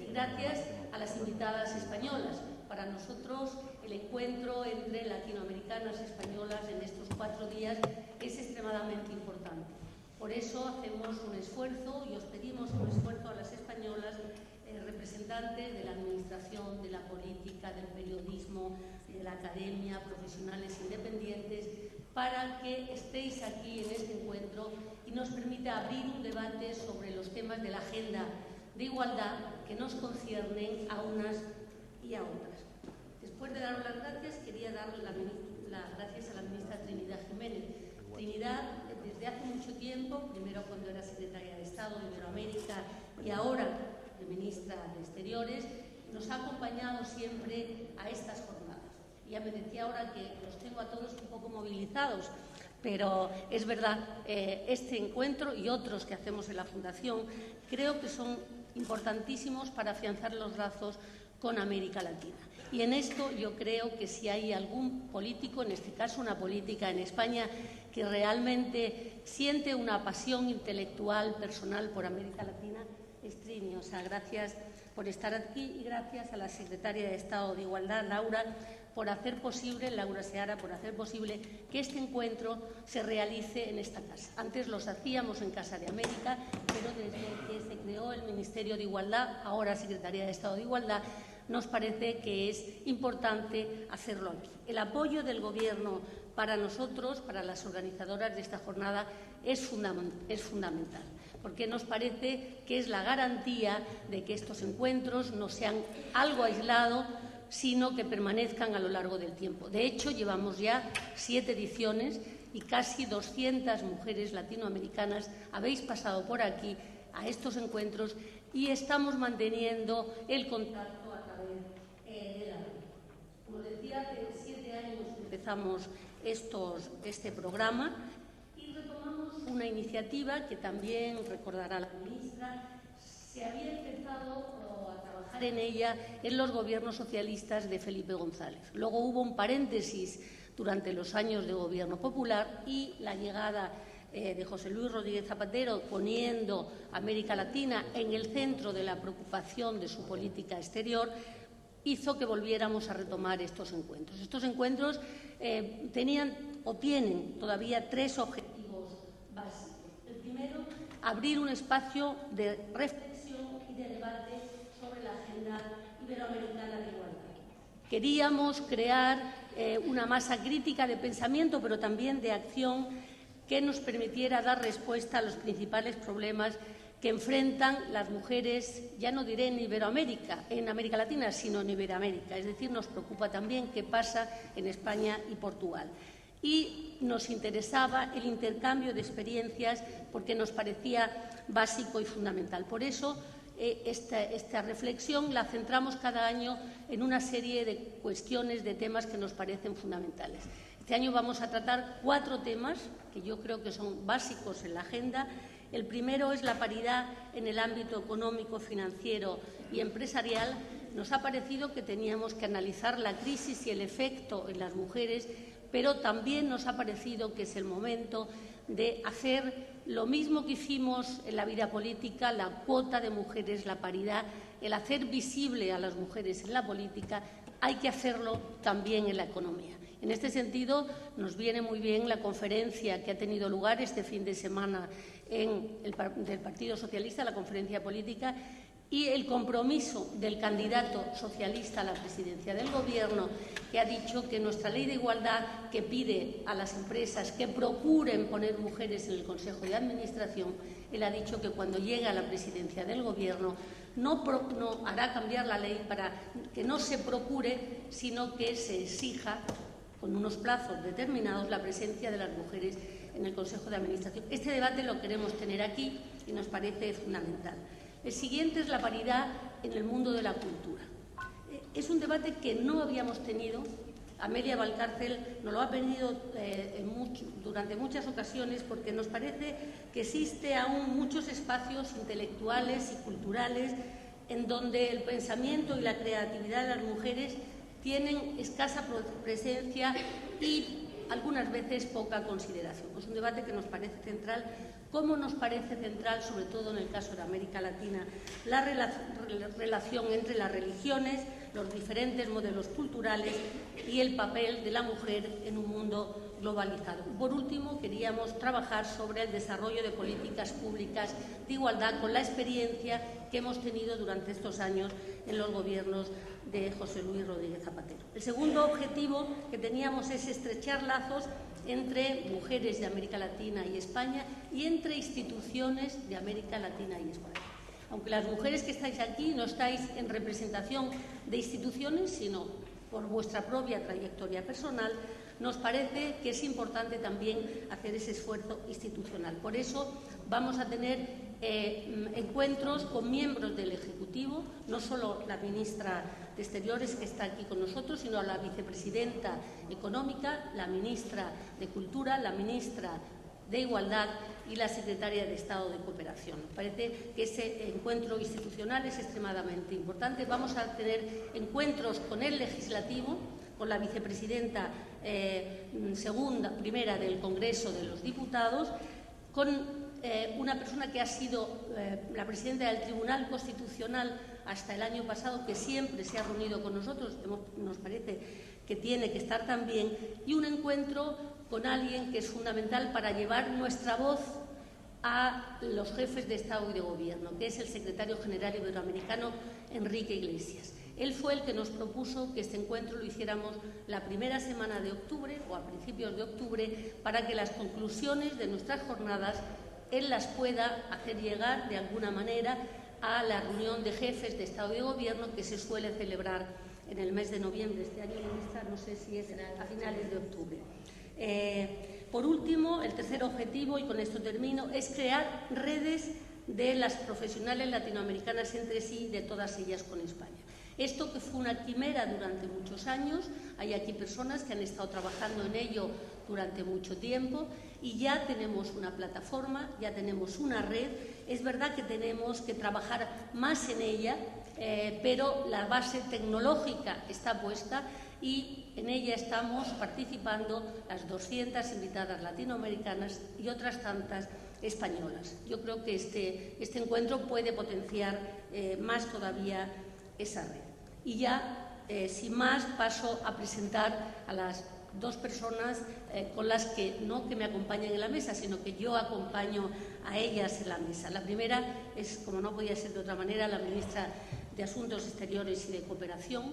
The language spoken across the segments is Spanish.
y gracias a las invitadas españolas. Para nosotros el encuentro entre latinoamericanas y españolas en estos 4 días es extremadamente importante. Por eso hacemos un esfuerzo y os pedimos un esfuerzo a las españolas, representantes de la administración, de la política, del periodismo, de la academia, profesionales independientes, para que estéis aquí en este encuentro y nos permita abrir un debate sobre los temas de la agenda de igualdad que nos conciernen a unas y a otras. Después de daros las gracias, quería dar las gracias a la ministra Trinidad Jiménez. Trinidad, desde hace mucho tiempo, primero cuando era secretaria de Estado de Iberoamérica y ahora de ministra de Exteriores, nos ha acompañado siempre a estas jornadas. Ya me decía ahora que los tengo a todos un poco movilizados, pero es verdad, este encuentro y otros que hacemos en la Fundación creo que son importantísimos para afianzar los lazos con América Latina. Y en esto yo creo que si hay algún político, en este caso una política en España, que realmente siente una pasión intelectual, personal por América Latina, es Trini. O sea, gracias por estar aquí y gracias a la secretaria de Estado de Igualdad, Laura, por hacer posible, Laura Seara, por hacer posible que este encuentro se realice en esta casa. Antes los hacíamos en Casa de América, pero desde que se creó el Ministerio de Igualdad, ahora Secretaría de Estado de Igualdad, nos parece que es importante hacerlo aquí. El apoyo del Gobierno para nosotros, para las organizadoras de esta jornada, es fundamental, porque nos parece que es la garantía de que estos encuentros no sean algo aislado, sino que permanezcan a lo largo del tiempo. De hecho, llevamos ya 7 ediciones y casi 200 mujeres latinoamericanas habéis pasado por aquí a estos encuentros y estamos manteniendo el contacto a través de la red. Como decía, hace 7 años empezamos este programa y retomamos una iniciativa que también recordará la ministra. Se había empezado a trabajar en ella en los gobiernos socialistas de Felipe González. Luego hubo un paréntesis durante los años de gobierno popular y la llegada de José Luis Rodríguez Zapatero, poniendo América Latina en el centro de la preocupación de su política exterior, hizo que volviéramos a retomar estos encuentros. Estos encuentros tenían o tienen todavía 3 objetivos básicos. El primero, abrir un espacio de reflexión y de debate sobre la agenda iberoamericana de igualdad. Queríamos crear una masa crítica de pensamiento, pero también de acción que nos permitiera dar respuesta a los principales problemas que enfrentan las mujeres, ya no diré en Iberoamérica, en América Latina, sino en Iberoamérica. Es decir, nos preocupa también qué pasa en España y Portugal. Y nos interesaba el intercambio de experiencias porque nos parecía básico y fundamental. Por eso, esta reflexión la centramos cada año en una serie de cuestiones, de temas que nos parecen fundamentales. Este año vamos a tratar 4 temas que yo creo que son básicos en la agenda. El primero es la paridad en el ámbito económico, financiero y empresarial. Nos ha parecido que teníamos que analizar la crisis y el efecto en las mujeres, pero también nos ha parecido que es el momento de hacer lo mismo que hicimos en la vida política, la cuota de mujeres, la paridad, el hacer visible a las mujeres en la política, hay que hacerlo también en la economía. En este sentido, nos viene muy bien la conferencia que ha tenido lugar este fin de semana del Partido Socialista, la conferencia política, y el compromiso del candidato socialista a la presidencia del Gobierno, que ha dicho que nuestra ley de igualdad, que pide a las empresas que procuren poner mujeres en el Consejo de Administración, él ha dicho que cuando llegue a la presidencia del Gobierno no hará cambiar la ley para que no se procure, sino que se exija con unos plazos determinados la presencia de las mujeres en el Consejo de Administración. Este debate lo queremos tener aquí y nos parece fundamental. El siguiente es la paridad en el mundo de la cultura. Es un debate que no habíamos tenido. Amelia Valcárcel nos lo ha pedido durante muchas ocasiones porque nos parece que existe aún muchos espacios intelectuales y culturales en donde el pensamiento y la creatividad de las mujeres tienen escasa presencia y algunas veces poca consideración. Es un debate que nos parece central, como nos parece central, sobre todo en el caso de América Latina, la relación entre las religiones, los diferentes modelos culturales y el papel de la mujer en un mundo globalizado. Por último, queríamos trabajar sobre el desarrollo de políticas públicas de igualdad con la experiencia que hemos tenido durante estos años en los gobiernos de José Luis Rodríguez Zapatero. El segundo objetivo que teníamos es estrechar lazos entre mujeres de América Latina y España y entre instituciones de América Latina y España. Aunque las mujeres que estáis aquí no estáis en representación de instituciones, sino por vuestra propia trayectoria personal, nos parece que es importante también hacer ese esfuerzo institucional. Por eso vamos a tener encuentros con miembros del Ejecutivo, no solo la ministra de Exteriores, que está aquí con nosotros, sino la vicepresidenta económica, la ministra de Cultura, la ministra de Igualdad y la secretaria de Estado de Cooperación. Me parece que ese encuentro institucional es extremadamente importante. Vamos a tener encuentros con el Legislativo, con la vicepresidenta primera del Congreso de los Diputados, con una persona que ha sido la presidenta del Tribunal Constitucional hasta el año pasado, que siempre se ha reunido con nosotros, nos parece que tiene que estar también, y un encuentro con alguien que es fundamental para llevar nuestra voz a los jefes de Estado y de Gobierno, que es el secretario general iberoamericano, Enrique Iglesias. Él fue el que nos propuso que este encuentro lo hiciéramos la primera semana de octubre o a principios de octubre, para que las conclusiones de nuestras jornadas él las pueda hacer llegar de alguna manera a la reunión de jefes de Estado y de Gobierno que se suele celebrar en el mes de noviembre. Este año, ministra, no sé si es a finales de octubre. Por último, el tercer objetivo, y con esto termino, es crear redes de las profesionales latinoamericanas entre sí, de todas ellas con España. Esto, que fue una quimera durante muchos años, hay aquí personas que han estado trabajando en ello durante mucho tiempo y ya tenemos una plataforma, ya tenemos una red. Es verdad que tenemos que trabajar más en ella, pero la base tecnológica está puesta y en ella estamos participando las 200 invitadas latinoamericanas y otras tantas españolas. Yo creo que este encuentro puede potenciar más todavía esa red. Y ya, sin más, paso a presentar a las dos personas con las que no que me acompañan en la mesa, sino que yo acompaño a ellas en la mesa. La primera es, como no podía ser de otra manera, la ministra de Asuntos Exteriores y de Cooperación.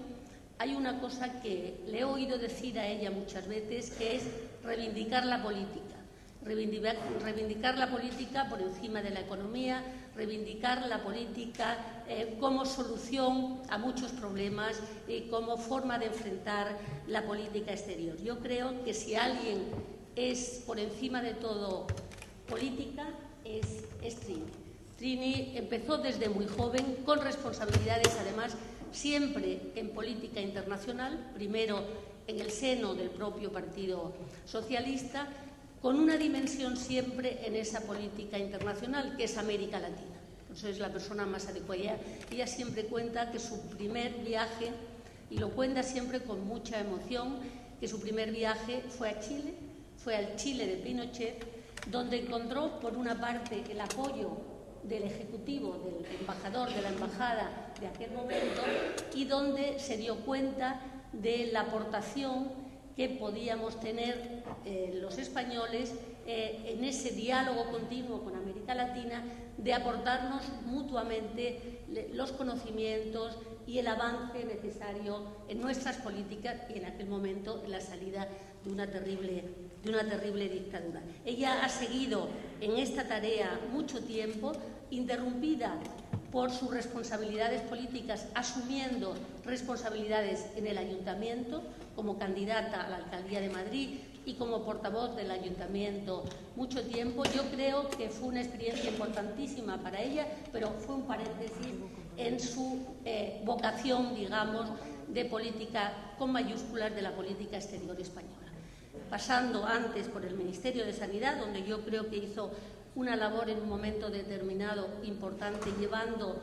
Hay una cosa que le he oído decir a ella muchas veces, que es reivindicar la política. Reivindicar la política por encima de la economía, reivindicar la política como solución a muchos problemas y como forma de enfrentar la política exterior. Yo creo que si alguien es por encima de todo política, es Trini. Trini empezó desde muy joven, con responsabilidades además siempre en política internacional, primero en el seno del propio Partido Socialista, con una dimensión siempre en esa política internacional, que es América Latina. Por eso es la persona más adecuada. Ella siempre cuenta que su primer viaje, y lo cuenta siempre con mucha emoción, que su primer viaje fue a Chile, fue al Chile de Pinochet, donde encontró, por una parte, el apoyo del Ejecutivo, del embajador de la embajada de aquel momento, y donde se dio cuenta de la aportación que podíamos tener los españoles en ese diálogo continuo con América Latina, de aportarnos mutuamente los conocimientos y el avance necesario en nuestras políticas y en aquel momento en la salida de una terrible dictadura. Ella ha seguido en esta tarea mucho tiempo, interrumpida por sus responsabilidades políticas, asumiendo responsabilidades en el Ayuntamiento, como candidata a la Alcaldía de Madrid y como portavoz del Ayuntamiento mucho tiempo. Yo creo que fue una experiencia importantísima para ella, pero fue un paréntesis en su vocación, digamos, de política con mayúsculas de la política exterior española. Pasando antes por el Ministerio de Sanidad, donde yo creo que hizo una labor en un momento determinado importante, llevando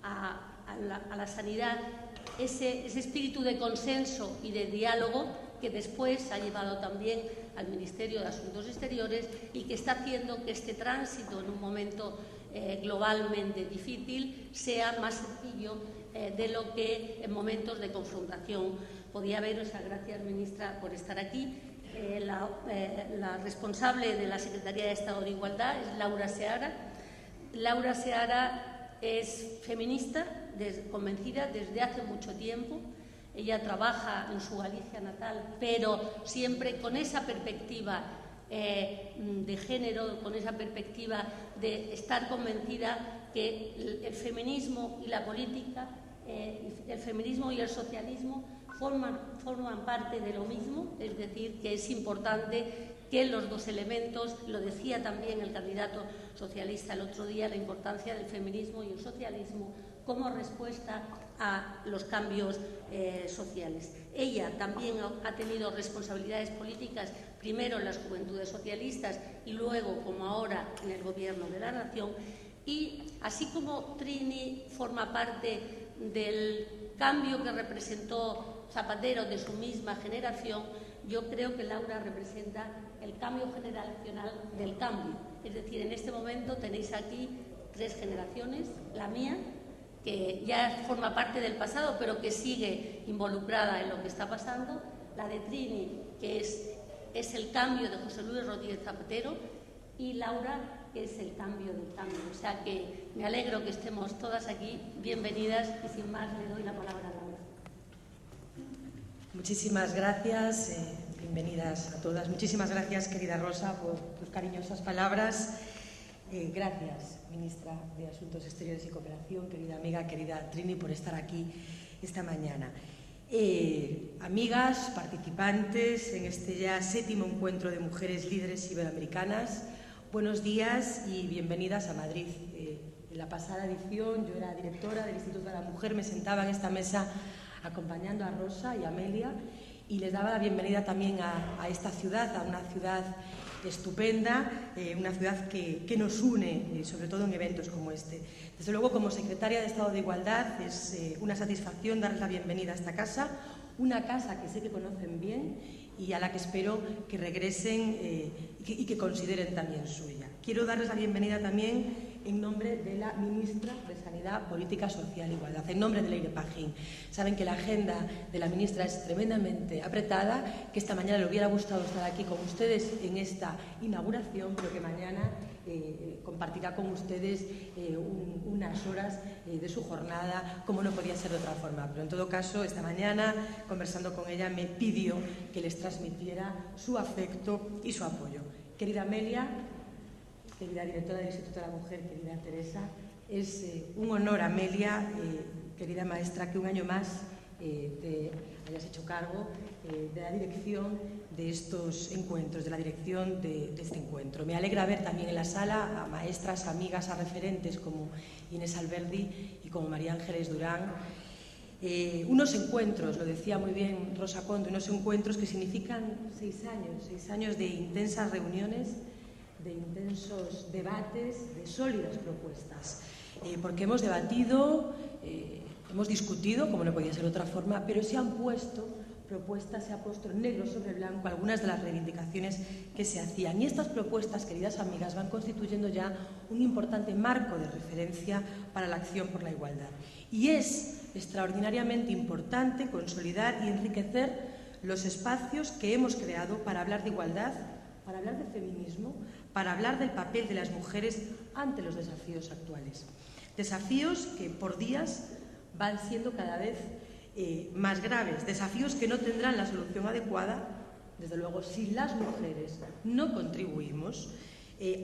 a la sanidad ese espíritu de consenso y de diálogo que después ha llevado también al Ministerio de Asuntos Exteriores y que está haciendo que este tránsito en un momento globalmente difícil sea más sencillo de lo que en momentos de confrontación podía haber. O sea, gracias, ministra, por estar aquí. La responsable de la Secretaría de Estado de Igualdad es Laura Seara. Laura Seara es feminista, convencida desde hace mucho tiempo. Ella trabaja en su Galicia natal, pero siempre con esa perspectiva de género, con esa perspectiva de estar convencida que el feminismo y la política, el feminismo y el socialismo forman parte de lo mismo, es decir, que es importante que los dos elementos, lo decía también el candidato socialista el otro día, la importancia del feminismo y el socialismo como respuesta a los cambios sociales. Ella también ha tenido responsabilidades políticas, primero en las Juventudes Socialistas y luego, como ahora, en el Gobierno de la Nación. Y así como Trini forma parte del cambio que representó Zapatero de su misma generación, yo creo que Laura representa el cambio generacional del cambio. Es decir, en este momento tenéis aquí 3 generaciones, la mía, que ya forma parte del pasado, pero que sigue involucrada en lo que está pasando, la de Trini, que es el cambio de José Luis Rodríguez Zapatero, y Laura, que es el cambio del cambio. O sea que me alegro que estemos todas aquí. Bienvenidas y sin más le doy la palabra a Laura. Muchísimas gracias, bienvenidas a todas. Muchísimas gracias, querida Rosa, por tus cariñosas palabras. Gracias, ministra de Asuntos Exteriores y Cooperación, querida amiga, querida Trini, por estar aquí esta mañana. Amigas, participantes en este ya 7º encuentro de mujeres líderes iberoamericanas, buenos días y bienvenidas a Madrid. En la pasada edición yo era directora del Instituto de la Mujer, me sentaba en esta mesa acompañando a Rosa y a Amelia y les daba la bienvenida también a esta ciudad, a una ciudad estupenda, una ciudad que nos une, sobre todo en eventos como este. Desde luego, como secretaria de Estado de Igualdad, es una satisfacción darles la bienvenida a esta casa, una casa que sé que conocen bien y a la que espero que regresen y que consideren también suya. Quiero darles la bienvenida también en nombre de la ministra de Sanidad, Política Social e Igualdad, en nombre de Leire Pajín. Saben que la agenda de la ministra es tremendamente apretada, que esta mañana le hubiera gustado estar aquí con ustedes en esta inauguración, pero que mañana compartirá con ustedes unas horas de su jornada, como no podía ser de otra forma. Pero en todo caso, esta mañana, conversando con ella, me pidió que les transmitiera su afecto y su apoyo. Querida Amelia, querida directora del Instituto de la Mujer, querida Teresa, es un honor, Amelia, querida maestra, que un año más te hayas hecho cargo de la dirección de estos encuentros, de la dirección de este encuentro. Me alegra ver también en la sala a maestras, amigas, a referentes como Inés Alberdi y como María Ángeles Durán. Unos encuentros, lo decía muy bien Rosa Conde, unos encuentros que significan 6 años de intensas reuniones, de intensos debates, de sólidas propuestas, porque hemos debatido, hemos discutido, como no podía ser de otra forma, pero se han puesto propuestas, se ha puesto negro sobre blanco algunas de las reivindicaciones que se hacían. Y estas propuestas, queridas amigas, van constituyendo ya un importante marco de referencia para la acción por la igualdad. Y es extraordinariamente importante consolidar y enriquecer los espacios que hemos creado para hablar de igualdad, para hablar de feminismo, para hablar del papel de las mujeres ante los desafíos actuales. Desafíos que por días van siendo cada vez más graves, desafíos que no tendrán la solución adecuada, desde luego, si las mujeres no contribuimos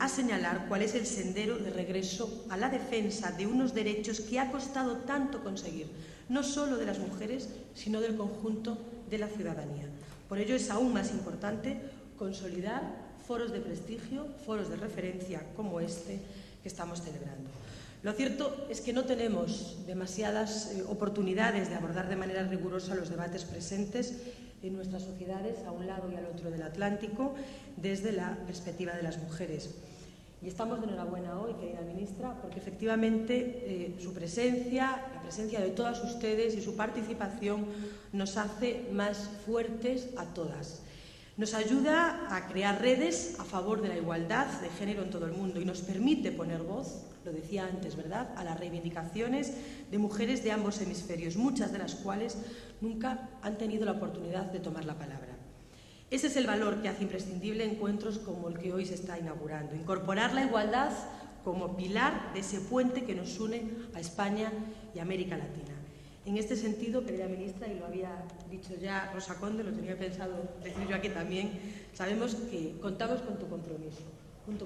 a señalar cuál es el sendero de regreso a la defensa de unos derechos que ha costado tanto conseguir, no solo de las mujeres, sino del conjunto de la ciudadanía. Por ello es aún más importante consolidar foros de prestigio, foros de referencia como este que estamos celebrando. Lo cierto es que no tenemos demasiadas oportunidades de abordar de manera rigurosa los debates presentes en nuestras sociedades, a un lado y al otro del Atlántico, desde la perspectiva de las mujeres. Y estamos de enhorabuena hoy, querida ministra, porque efectivamente su presencia, la presencia de todas ustedes y su participación nos hace más fuertes a todas. Nos ayuda a crear redes a favor de la igualdad de género en todo el mundo y nos permite poner voz, lo decía antes, ¿verdad?, a las reivindicaciones de mujeres de ambos hemisferios, muchas de las cuales nunca han tenido la oportunidad de tomar la palabra. Ese es el valor que hace imprescindible encuentros como el que hoy se está inaugurando, incorporar la igualdad como pilar de ese puente que nos une a España y a América Latina. En este sentido, querida ministra, y lo había dicho ya Rosa Conde, lo tenía pensado decir yo aquí también, sabemos que contamos con tu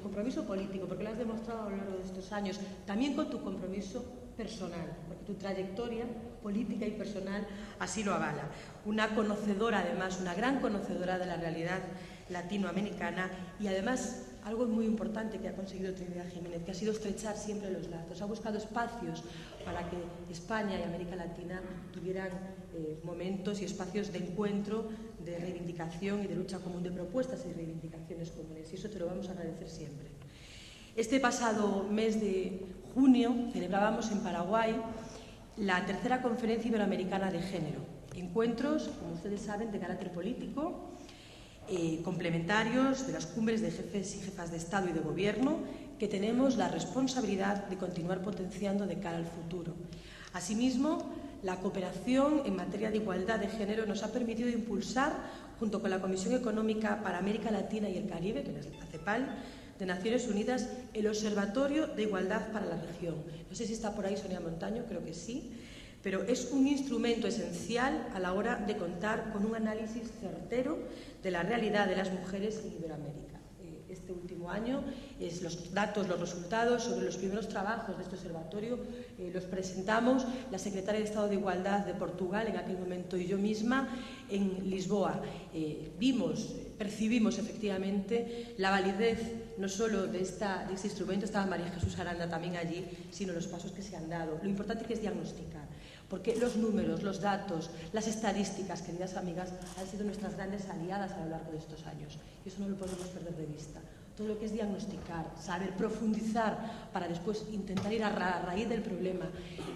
compromiso político, porque lo has demostrado a lo largo de estos años, también con tu compromiso personal, porque tu trayectoria política y personal así lo avala. Una conocedora, además, una gran conocedora de la realidad latinoamericana y, además, algo muy importante que ha conseguido Trinidad Jiménez, que ha sido estrechar siempre los lazos. Ha buscado espacios para que España y América Latina tuvieran momentos y espacios de encuentro, de reivindicación y de lucha común, de propuestas y reivindicaciones comunes. Y eso te lo vamos a agradecer siempre. Este pasado mes de junio celebrábamos en Paraguay la tercera Conferencia Iberoamericana de Género. Encuentros, como ustedes saben, de carácter político, complementarios de las cumbres de jefes y jefas de Estado y de Gobierno que tenemos la responsabilidad de continuar potenciando de cara al futuro. Asimismo, la cooperación en materia de igualdad de género nos ha permitido impulsar, junto con la Comisión Económica para América Latina y el Caribe, que es la CEPAL, de Naciones Unidas, el Observatorio de Igualdad para la región. No sé si está por ahí Sonia Montaño, creo que sí, pero es un instrumento esencial a la hora de contar con un análisis certero de la realidad de las mujeres en Iberoamérica. Este último año, los datos, los resultados sobre los primeros trabajos de este observatorio los presentamos la secretaria de Estado de Igualdad de Portugal en aquel momento y yo misma en Lisboa. Percibimos efectivamente la validez no solo de este instrumento, estaba María Jesús Aranda también allí, sino los pasos que se han dado. Lo importante que es diagnosticar, porque los números, los datos, las estadísticas, queridas amigas, han sido nuestras grandes aliadas a lo largo de estos años. Y eso no lo podemos perder de vista. Todo lo que es diagnosticar, saber profundizar para después intentar ir a la raíz del problema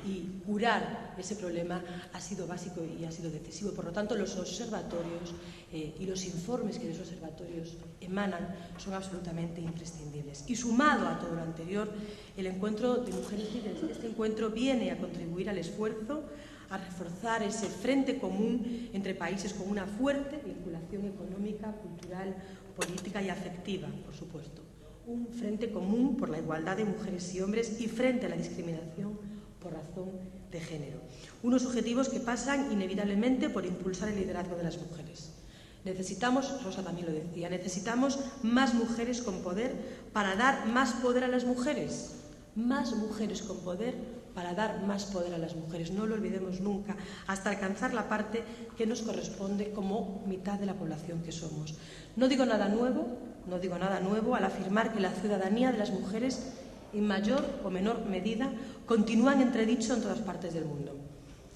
y curar ese problema ha sido básico y ha sido decisivo. Por lo tanto, los observatorios y los informes que de esos observatorios emanan son absolutamente imprescindibles. Y sumado a todo lo anterior, el encuentro de mujeres líderes, este encuentro viene a contribuir al esfuerzo a reforzar ese frente común entre países con una fuerte vinculación económica, cultural, política y afectiva, por supuesto. Un frente común por la igualdad de mujeres y hombres y frente a la discriminación por razón de género. Unos objetivos que pasan inevitablemente por impulsar el liderazgo de las mujeres. Necesitamos, Rosa también lo decía, necesitamos más mujeres con poder para dar más poder a las mujeres. Más mujeres con poder para dar más poder a las mujeres. No lo olvidemos nunca, hasta alcanzar la parte que nos corresponde como mitad de la población que somos. No digo nada nuevo al afirmar que la ciudadanía de las mujeres, en mayor o menor medida, continúa en entredicho en todas partes del mundo.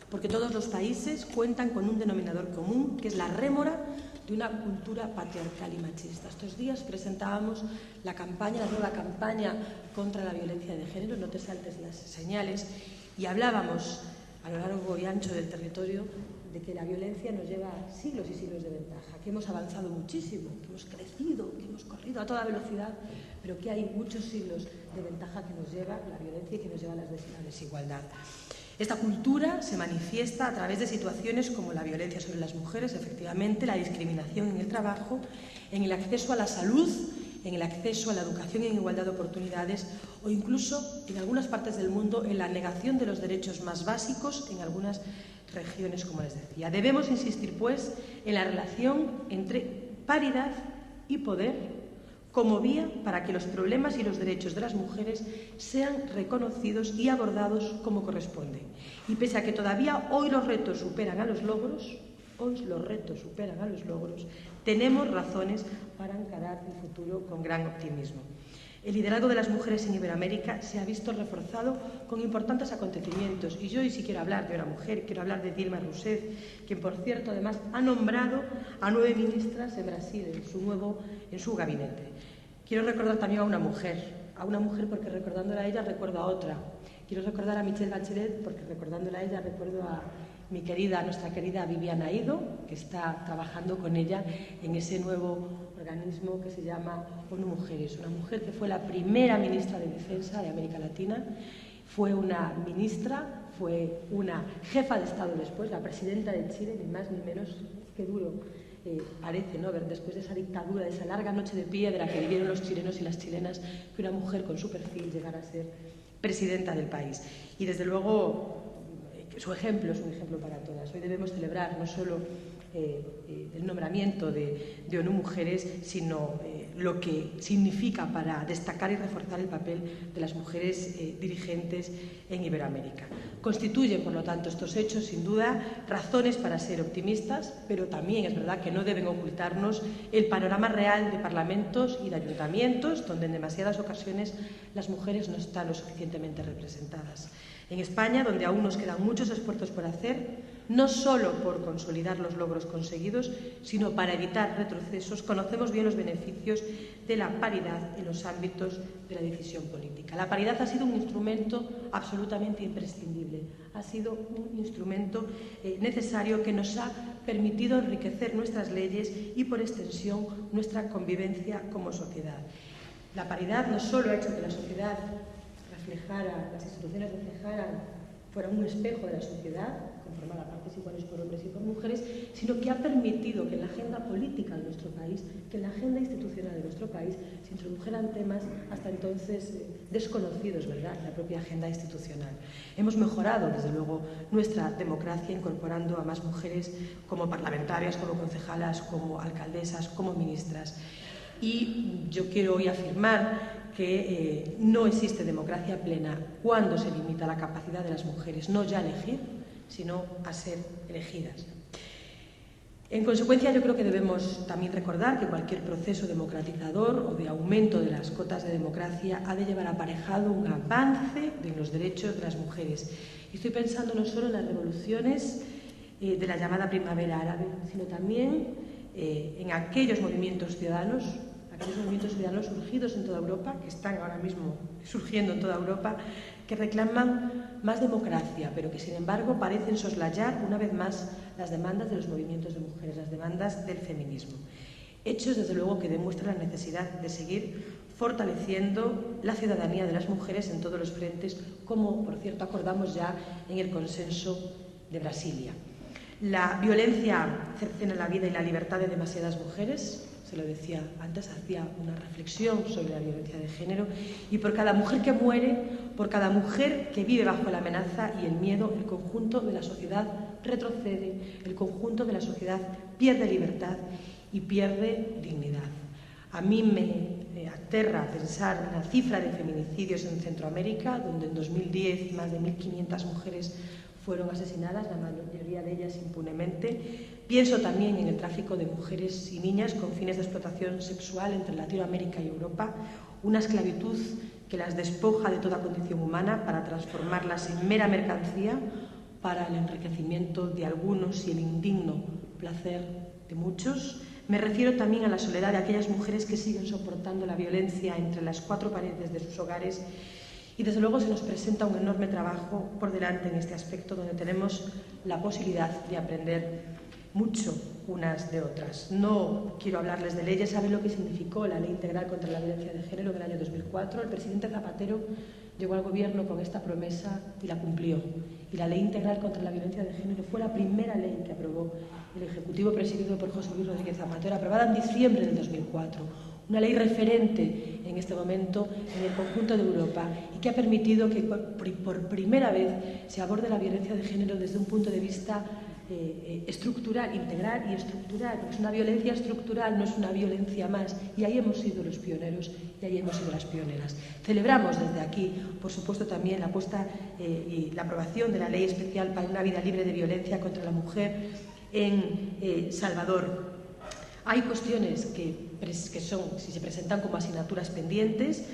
Porque todos los países cuentan con un denominador común, que es la rémora de una cultura patriarcal y machista. Estos días presentábamos la nueva campaña contra la violencia de género, no te saltes las señales, y hablábamos a lo largo y ancho del territorio de que la violencia nos lleva siglos y siglos de ventaja, que hemos avanzado muchísimo, que hemos crecido, que hemos corrido a toda velocidad, pero que hay muchos siglos de ventaja que nos lleva la violencia y que nos lleva a la desigualdad. Esta cultura se manifiesta a través de situaciones como la violencia sobre las mujeres, efectivamente, la discriminación en el trabajo, en el acceso a la salud, en el acceso a la educación en igualdad de oportunidades o incluso, en algunas partes del mundo, en la negación de los derechos más básicos en algunas regiones, como les decía. Debemos insistir, pues, en la relación entre paridad y poder como vía para que los problemas y los derechos de las mujeres sean reconocidos y abordados como corresponde. Y pese a que todavía hoy los retos superan a los logros, tenemos razones para encarar el futuro con gran optimismo. El liderazgo de las mujeres en Iberoamérica se ha visto reforzado con importantes acontecimientos. Y yo hoy sí quiero hablar de una mujer, quiero hablar de Dilma Rousseff, quien, por cierto, además ha nombrado a 9 ministras en Brasil en su gabinete. Quiero recordar también a una mujer porque recordándola a ella recuerdo a otra. Quiero recordar a Michelle Bachelet porque recordándola a ella recuerdo a nuestra querida Viviana Ido, que está trabajando con ella en ese nuevo organismo que se llama ONU Mujeres. Una mujer que fue la primera ministra de Defensa de América Latina, fue una ministra, fue una jefa de Estado después, la presidenta de Chile, ni más ni menos. Qué duro parece, ¿no?, ver después de esa dictadura, de esa larga noche de piedra que vivieron los chilenos y las chilenas, que una mujer con su perfil llegara a ser presidenta del país. Y desde luego su ejemplo es un ejemplo para todas. Hoy debemos celebrar no solo el nombramiento de ONU Mujeres, sino lo que significa para destacar y reforzar el papel de las mujeres dirigentes en Iberoamérica. Constituyen, por lo tanto, estos hechos, sin duda, razones para ser optimistas, pero también es verdad que no deben ocultarnos el panorama real de parlamentos y de ayuntamientos, donde en demasiadas ocasiones las mujeres no están lo suficientemente representadas. En España, donde aún nos quedan muchos esfuerzos por hacer, no solo por consolidar los logros conseguidos, sino para evitar retrocesos, conocemos bien los beneficios de la paridad en los ámbitos de la decisión política. La paridad ha sido un instrumento absolutamente imprescindible, ha sido un instrumento necesario que nos ha permitido enriquecer nuestras leyes y, por extensión, nuestra convivencia como sociedad. La paridad no solo ha hecho que la sociedad las instituciones fueran un espejo de la sociedad, conformada a partes iguales por hombres y por mujeres, sino que ha permitido que en la agenda política de nuestro país, que en la agenda institucional de nuestro país, se introdujeran temas hasta entonces desconocidos, ¿verdad?, en la propia agenda institucional. Hemos mejorado, desde luego, nuestra democracia incorporando a más mujeres como parlamentarias, como concejalas, como alcaldesas, como ministras. Y yo quiero hoy afirmar que no existe democracia plena cuando se limita la capacidad de las mujeres, no ya a elegir, sino a ser elegidas. En consecuencia, yo creo que debemos también recordar que cualquier proceso democratizador o de aumento de las cotas de democracia ha de llevar aparejado un avance de los derechos de las mujeres. Y estoy pensando no solo en las revoluciones de la llamada primavera árabe, sino también en aquellos movimientos ciudadanos surgidos en toda Europa, que están ahora mismo surgiendo en toda Europa, que reclaman más democracia, pero que sin embargo parecen soslayar una vez más las demandas de los movimientos de mujeres, las demandas del feminismo. Hechos, desde luego, que demuestran la necesidad de seguir fortaleciendo la ciudadanía de las mujeres en todos los frentes, como, por cierto, acordamos ya en el consenso de Brasilia. La violencia cercena la vida y la libertad de demasiadas mujeres. Se lo decía antes, hacía una reflexión sobre la violencia de género, y por cada mujer que muere, por cada mujer que vive bajo la amenaza y el miedo, el conjunto de la sociedad retrocede, el conjunto de la sociedad pierde libertad y pierde dignidad. A mí me aterra pensar en la cifra de feminicidios en Centroamérica, donde en 2010 más de 1.500 mujeres fueron asesinadas, la mayoría de ellas impunemente. Pienso también en el tráfico de mujeres y niñas con fines de explotación sexual entre Latinoamérica y Europa, una esclavitud que las despoja de toda condición humana para transformarlas en mera mercancía para el enriquecimiento de algunos y el indigno placer de muchos. Me refiero también a la soledad de aquellas mujeres que siguen soportando la violencia entre las cuatro paredes de sus hogares. Y desde luego se nos presenta un enorme trabajo por delante en este aspecto, donde tenemos la posibilidad de aprender mucho unas de otras. No quiero hablarles de leyes, saben lo que significó la Ley Integral contra la Violencia de Género del año 2004. El presidente Zapatero llegó al gobierno con esta promesa y la cumplió. Y la Ley Integral contra la Violencia de Género fue la primera ley que aprobó el Ejecutivo presidido por José Luis Rodríguez Zapatero, aprobada en diciembre del 2004. Una ley referente en este momento en el conjunto de Europa y que ha permitido que por primera vez se aborde la violencia de género desde un punto de vista estructural, integral y estructural, porque es una violencia estructural, no es una violencia más, y ahí hemos sido los pioneros y ahí hemos sido las pioneras. Celebramos desde aquí, por supuesto, también la puesta y la aprobación de la Ley Especial para una Vida Libre de Violencia contra la Mujer en Salvador. Hay cuestiones que se presentan como asignaturas pendientes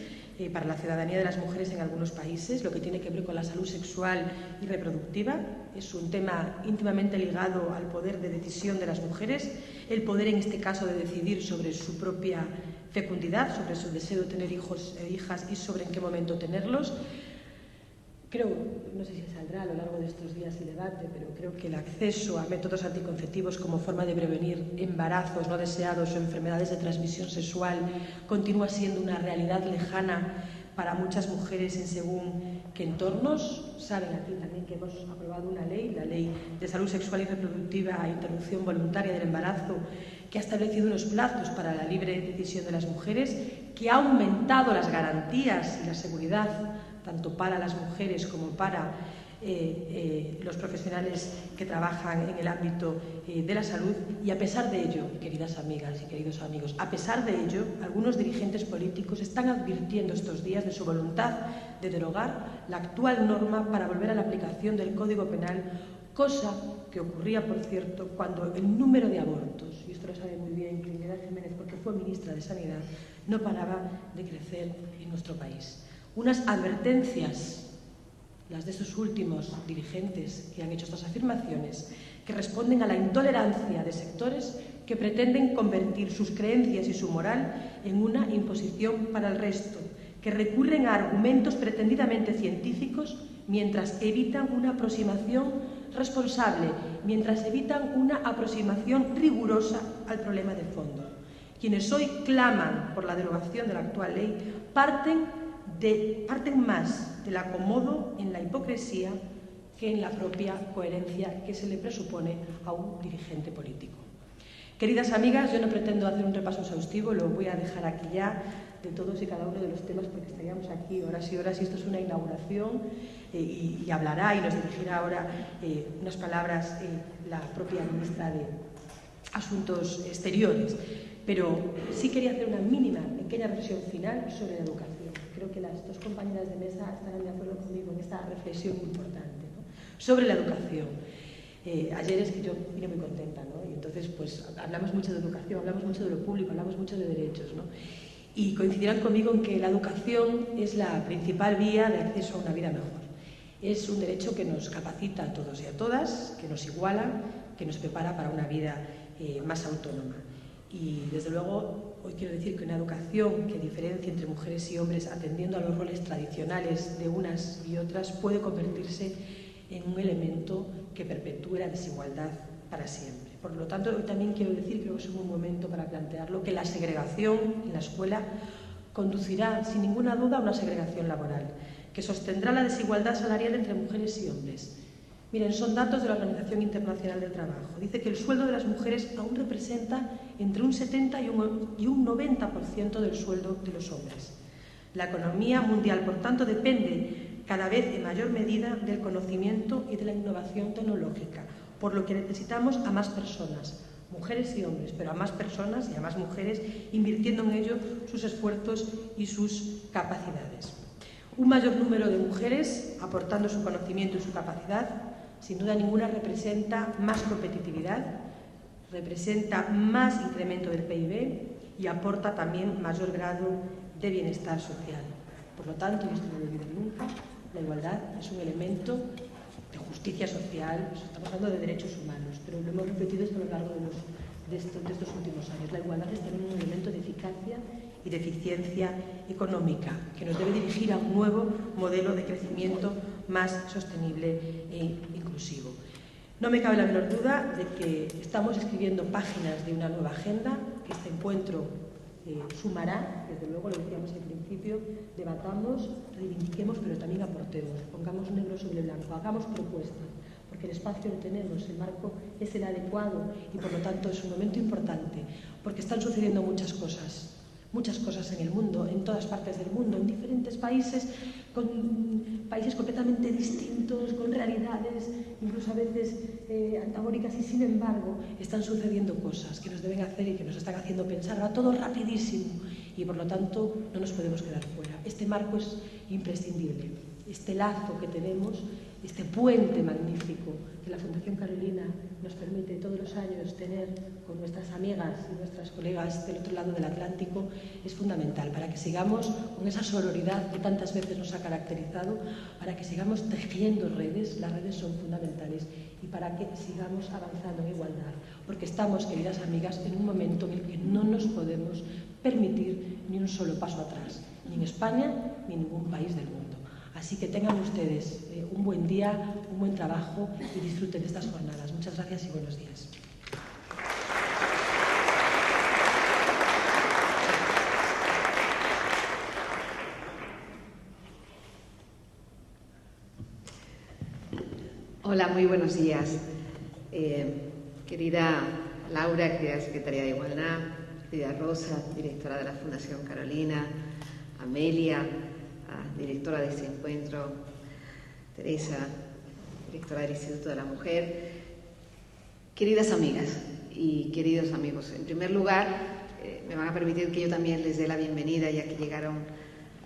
para la ciudadanía de las mujeres en algunos países, lo que tiene que ver con la salud sexual y reproductiva. Es un tema íntimamente ligado al poder de decisión de las mujeres, el poder en este caso de decidir sobre su propia fecundidad, sobre su deseo de tener hijos e hijas y sobre en qué momento tenerlos. Creo, no sé si saldrá a lo largo de estos días el debate, pero creo que el acceso a métodos anticonceptivos como forma de prevenir embarazos no deseados o enfermedades de transmisión sexual continúa siendo una realidad lejana para muchas mujeres en según qué entornos. Saben aquí también que hemos aprobado una ley, la Ley de Salud Sexual y Reproductiva e Interrupción Voluntaria del Embarazo, que ha establecido unos plazos para la libre decisión de las mujeres, que ha aumentado las garantías y la seguridad tanto para las mujeres como para los profesionales que trabajan en el ámbito de la salud. Y a pesar de ello, queridas amigas y queridos amigos, a pesar de ello, algunos dirigentes políticos están advirtiendo estos días de su voluntad de derogar la actual norma para volver a la aplicación del Código Penal, cosa que ocurría, por cierto, cuando el número de abortos, y esto lo sabe muy bien Trinidad Jiménez porque fue ministra de Sanidad, no paraba de crecer en nuestro país. Unas advertencias, las de estos últimos dirigentes que han hecho estas afirmaciones, que responden a la intolerancia de sectores que pretenden convertir sus creencias y su moral en una imposición para el resto, que recurren a argumentos pretendidamente científicos mientras evitan una aproximación responsable, mientras evitan una aproximación rigurosa al problema de fondo. Quienes hoy claman por la derogación de la actual ley parten más del acomodo en la hipocresía que en la propia coherencia que se le presupone a un dirigente político. Queridas amigas, yo no pretendo hacer un repaso exhaustivo, lo voy a dejar aquí ya de todos y cada uno de los temas porque estaríamos aquí horas y horas y esto es una inauguración y hablará y nos dirigirá ahora unas palabras la propia ministra de Asuntos Exteriores. Pero sí quería hacer una pequeña reflexión final sobre la educación. Creo que las dos compañeras de mesa estarán de acuerdo conmigo en esta reflexión importante, ¿no? Sobre la educación. Ayer es que yo vine muy contenta, ¿no? Y entonces pues hablamos mucho de educación, hablamos mucho de lo público, hablamos mucho de derechos, ¿no? Y coincidirán conmigo en que la educación es la principal vía de acceso a una vida mejor. Es un derecho que nos capacita a todos y a todas, que nos iguala, que nos prepara para una vida más autónoma. Y desde luego hoy quiero decir que una educación que diferencie entre mujeres y hombres atendiendo a los roles tradicionales de unas y otras puede convertirse en un elemento que perpetúe la desigualdad para siempre. Por lo tanto, hoy también quiero decir, creo que es un buen momento para plantearlo, que la segregación en la escuela conducirá sin ninguna duda a una segregación laboral, que sostendrá la desigualdad salarial entre mujeres y hombres. Miren, son datos de la Organización Internacional del Trabajo. Dice que el sueldo de las mujeres aún representa entre un 70 y un 90% del sueldo de los hombres. La economía mundial, por tanto, depende cada vez en mayor medida del conocimiento y de la innovación tecnológica, por lo que necesitamos a más personas, mujeres y hombres, pero a más personas y a más mujeres invirtiendo en ello sus esfuerzos y sus capacidades. Un mayor número de mujeres aportando su conocimiento y su capacidad sin duda ninguna representa más competitividad, representa más incremento del PIB y aporta también mayor grado de bienestar social. Por lo tanto, y esto no lo olviden nunca, la igualdad es un elemento de justicia social, estamos hablando de derechos humanos, pero lo hemos repetido esto a lo largo de estos últimos años. La igualdad es también un elemento de eficacia y de eficiencia económica que nos debe dirigir a un nuevo modelo de crecimiento más sostenible e inclusivo. No me cabe la menor duda de que estamos escribiendo páginas de una nueva agenda, que este encuentro sumará, desde luego lo decíamos al principio, debatamos, reivindiquemos, pero también aportemos, pongamos negro sobre blanco, hagamos propuestas, porque el espacio lo tenemos, el marco es el adecuado y por lo tanto es un momento importante, porque están sucediendo muchas cosas en el mundo, en todas partes del mundo, en diferentes países, con países completamente distintos, con realidades incluso a veces antagónicas y sin embargo están sucediendo cosas que nos deben hacer y que nos están haciendo pensar, va todo rapidísimo y por lo tanto no nos podemos quedar fuera. Este marco es imprescindible, este lazo que tenemos, este puente magnífico que la Fundación Carolina nos permite todos los años tener con nuestras amigas y nuestras colegas del otro lado del Atlántico es fundamental para que sigamos con esa sororidad que tantas veces nos ha caracterizado, para que sigamos tejiendo redes, las redes son fundamentales, y para que sigamos avanzando en igualdad, porque estamos, queridas amigas, en un momento en el que no nos podemos permitir ni un solo paso atrás, ni en España ni en ningún país del mundo. Así que tengan ustedes un buen día, un buen trabajo y disfruten de estas jornadas. Muchas gracias y buenos días. Hola, muy buenos días. Querida Laura, querida Secretaria de Igualdad, querida Rosa, directora de la Fundación Carolina, Amelia, directora de este encuentro, Teresa, directora del Instituto de la Mujer, queridas amigas y queridos amigos. En primer lugar, me van a permitir que yo también les dé la bienvenida, ya que llegaron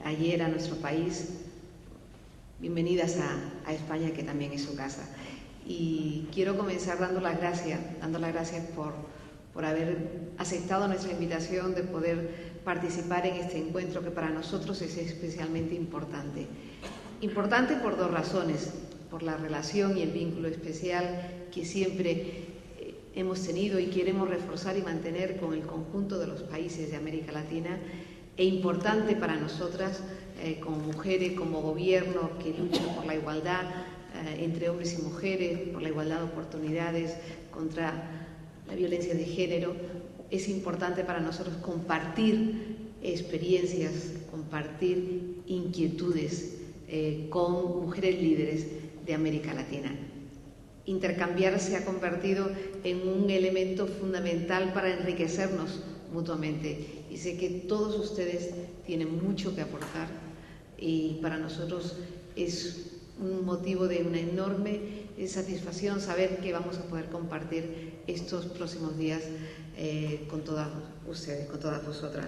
ayer a nuestro país. Bienvenidas a España, que también es su casa. Y quiero comenzar dando las gracias por haber aceptado nuestra invitación de poder participar en este encuentro que para nosotros es especialmente importante. Importante por dos razones: por la relación y el vínculo especial que siempre hemos tenido y queremos reforzar y mantener con el conjunto de los países de América Latina, e importante para nosotras como mujeres, como gobierno que lucha por la igualdad entre hombres y mujeres, por la igualdad de oportunidades, contra la violencia de género. Es importante para nosotros compartir experiencias, compartir inquietudes con mujeres líderes de América Latina. Intercambiar se ha convertido en un elemento fundamental para enriquecernos mutuamente, y sé que todos ustedes tienen mucho que aportar, y para nosotros es un motivo de una enorme satisfacción saber que vamos a poder compartir estos próximos días con todas ustedes, con todas vosotras.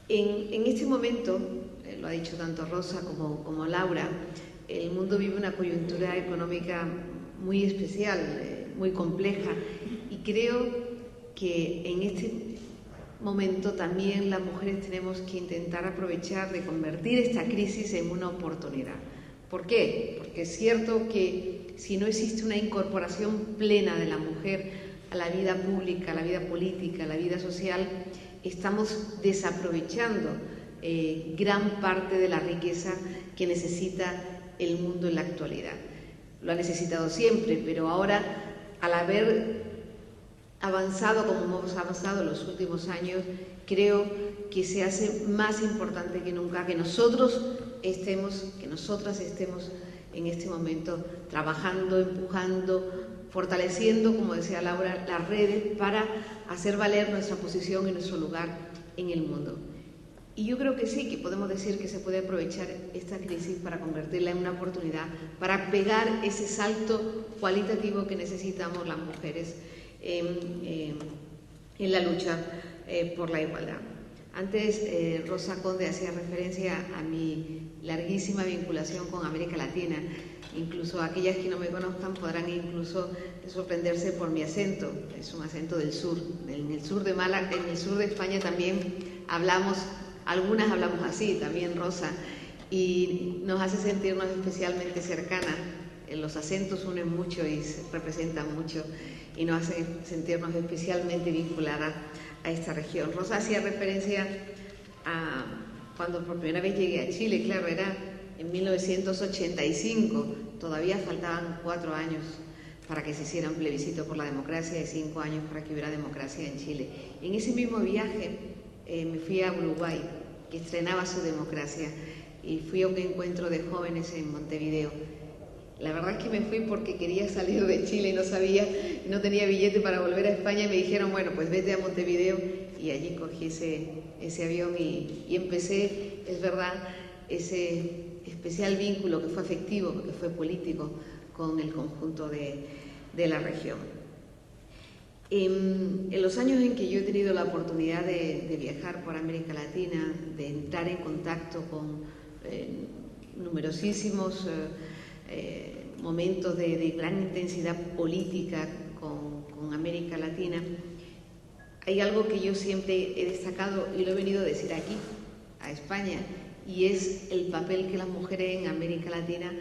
En este momento, lo ha dicho tanto Rosa como Laura, el mundo vive una coyuntura económica muy especial, muy compleja, y creo que en este momento también las mujeres tenemos que intentar aprovechar de convertir esta crisis en una oportunidad. ¿Por qué? Porque es cierto que si no existe una incorporación plena de la mujer a la vida pública, a la vida política, a la vida social, estamos desaprovechando gran parte de la riqueza que necesita el mundo en la actualidad. Lo ha necesitado siempre, pero ahora, al haber avanzado como hemos avanzado en los últimos años, creo que se hace más importante que nunca que nosotras estemos en este momento trabajando, empujando, fortaleciendo, como decía Laura, las redes para hacer valer nuestra posición y nuestro lugar en el mundo. Y yo creo que sí, que podemos decir que se puede aprovechar esta crisis para convertirla en una oportunidad, para pegar ese salto cualitativo que necesitamos las mujeres en la lucha por la igualdad. Antes Rosa Conde hacía referencia a mi larguísima vinculación con América Latina. Incluso aquellas que no me conozcan podrán incluso sorprenderse por mi acento. Es un acento del sur. En el sur de Málaga, en el sur de España también algunas hablamos así, también Rosa, y nos hace sentirnos especialmente cercanas. Los acentos unen mucho y representan mucho, y nos hace sentirnos especialmente vinculadas a esta región. Rosa hacía referencia a cuando por primera vez llegué a Chile. Claro, era en 1985, todavía faltaban 4 años para que se hiciera un plebiscito por la democracia y 5 años para que hubiera democracia en Chile. En ese mismo viaje me fui a Uruguay, que estrenaba su democracia, y fui a un encuentro de jóvenes en Montevideo. La verdad es que me fui porque quería salir de Chile y no tenía billete para volver a España, y me dijeron, bueno, pues vete a Montevideo, y allí cogí ese avión y empecé, es verdad, ese especial vínculo que fue afectivo, que fue político, con el conjunto de la región. En los años en que yo he tenido la oportunidad de viajar por América Latina, de entrar en contacto con numerosísimos momentos de gran intensidad política con América Latina, hay algo que yo siempre he destacado y lo he venido a decir aquí, a España, y es el papel que las mujeres en América Latina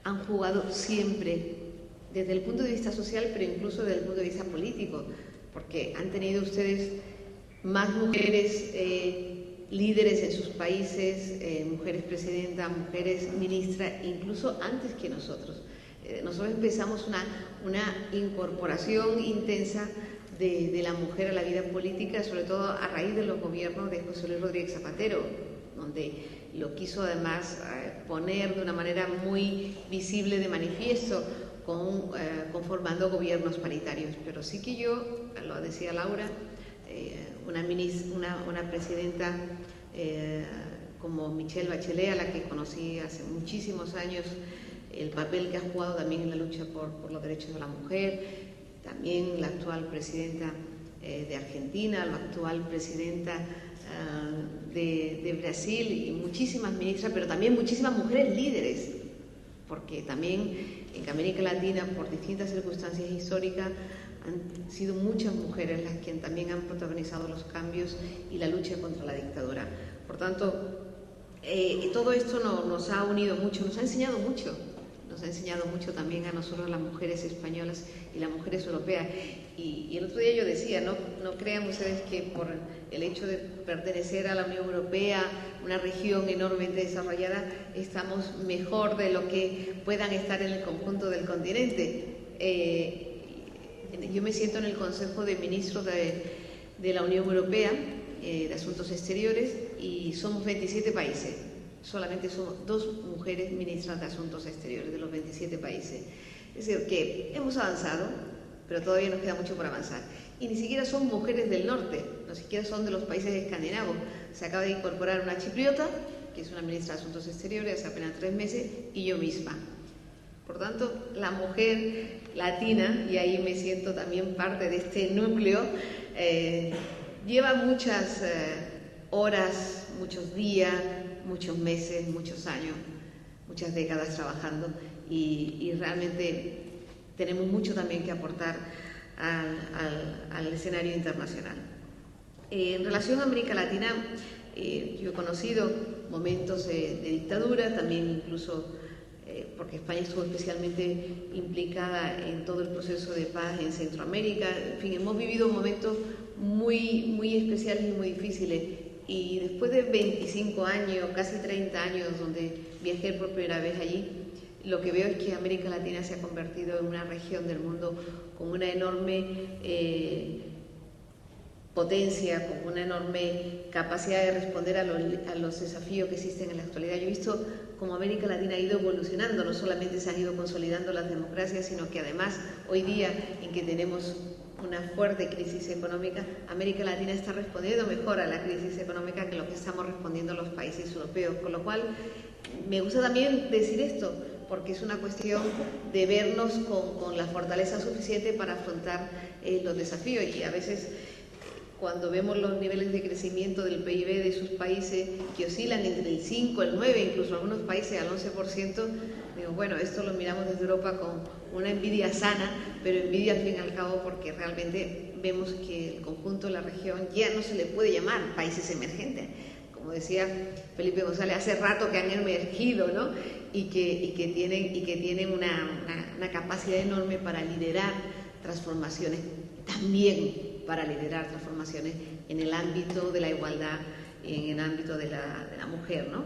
han jugado siempre, desde el punto de vista social, pero incluso desde el punto de vista político, porque han tenido ustedes más mujeres líderes en sus países, mujeres presidentas, mujeres ministras, incluso antes que nosotros. Nosotros empezamos una incorporación intensa de la mujer a la vida política, sobre todo a raíz de los gobiernos de José Luis Rodríguez Zapatero, donde lo quiso además poner de una manera muy visible de manifiesto, conformando gobiernos paritarios. Pero sí que yo, lo decía Laura, una presidenta como Michelle Bachelet, a la que conocí hace muchísimos años, el papel que ha jugado también en la lucha por los derechos de la mujer, también la actual presidenta de Argentina, la actual presidenta de Brasil, y muchísimas ministras, pero también muchísimas mujeres líderes, porque también en América Latina, por distintas circunstancias históricas, han sido muchas mujeres las que también han protagonizado los cambios y la lucha contra la dictadura. Por tanto, todo esto nos ha unido mucho, nos ha enseñado mucho también a nosotros, las mujeres españolas y las mujeres europeas. Y el otro día yo decía, no crean ustedes que por el hecho de pertenecer a la Unión Europea, una región enormemente desarrollada, estamos mejor de lo que puedan estar en el conjunto del continente. Yo me siento en el Consejo de Ministros de la Unión Europea de Asuntos Exteriores, y somos 27 países. Solamente somos 2 mujeres ministras de Asuntos Exteriores de los 27 países. Es decir, que hemos avanzado, pero todavía nos queda mucho por avanzar. Y ni siquiera son mujeres del norte, ni siquiera son de los países escandinavos. Se acaba de incorporar una chipriota, que es una ministra de Asuntos Exteriores hace apenas 3 meses, y yo misma. Por tanto, la mujer latina, y ahí me siento también parte de este núcleo, lleva muchas horas, muchos días, muchos meses, muchos años, muchas décadas trabajando, y realmente tenemos mucho también que aportar al escenario internacional. En relación a América Latina, yo he conocido momentos de dictadura, también incluso porque España estuvo especialmente implicada en todo el proceso de paz en Centroamérica. En fin, hemos vivido momentos muy especiales y muy difíciles. Y después de 25 años, casi 30 años, donde viajé por primera vez allí, lo que veo es que América Latina se ha convertido en una región del mundo con una enorme potencia, con una enorme capacidad de responder a los desafíos que existen en la actualidad. Yo he visto cómo América Latina ha ido evolucionando, no solamente se han ido consolidando las democracias, sino que además hoy día, en que tenemos una fuerte crisis económica, América Latina está respondiendo mejor a la crisis económica que lo que estamos respondiendo los países europeos. Con lo cual, me gusta también decir esto, porque es una cuestión de vernos con la fortaleza suficiente para afrontar los desafíos. Y a veces, cuando vemos los niveles de crecimiento del PIB de sus países, que oscilan entre el 5, el 9, incluso algunos países al 11%, digo, bueno, esto lo miramos desde Europa con una envidia sana, pero envidia al fin y al cabo porque realmente vemos que el conjunto de la región ya no se le puede llamar países emergentes. Como decía Felipe González, hace rato que han emergido, ¿no? Y que tienen una capacidad enorme para liderar transformaciones, también para liderar transformaciones en el ámbito de la igualdad, en el ámbito de la mujer, ¿no?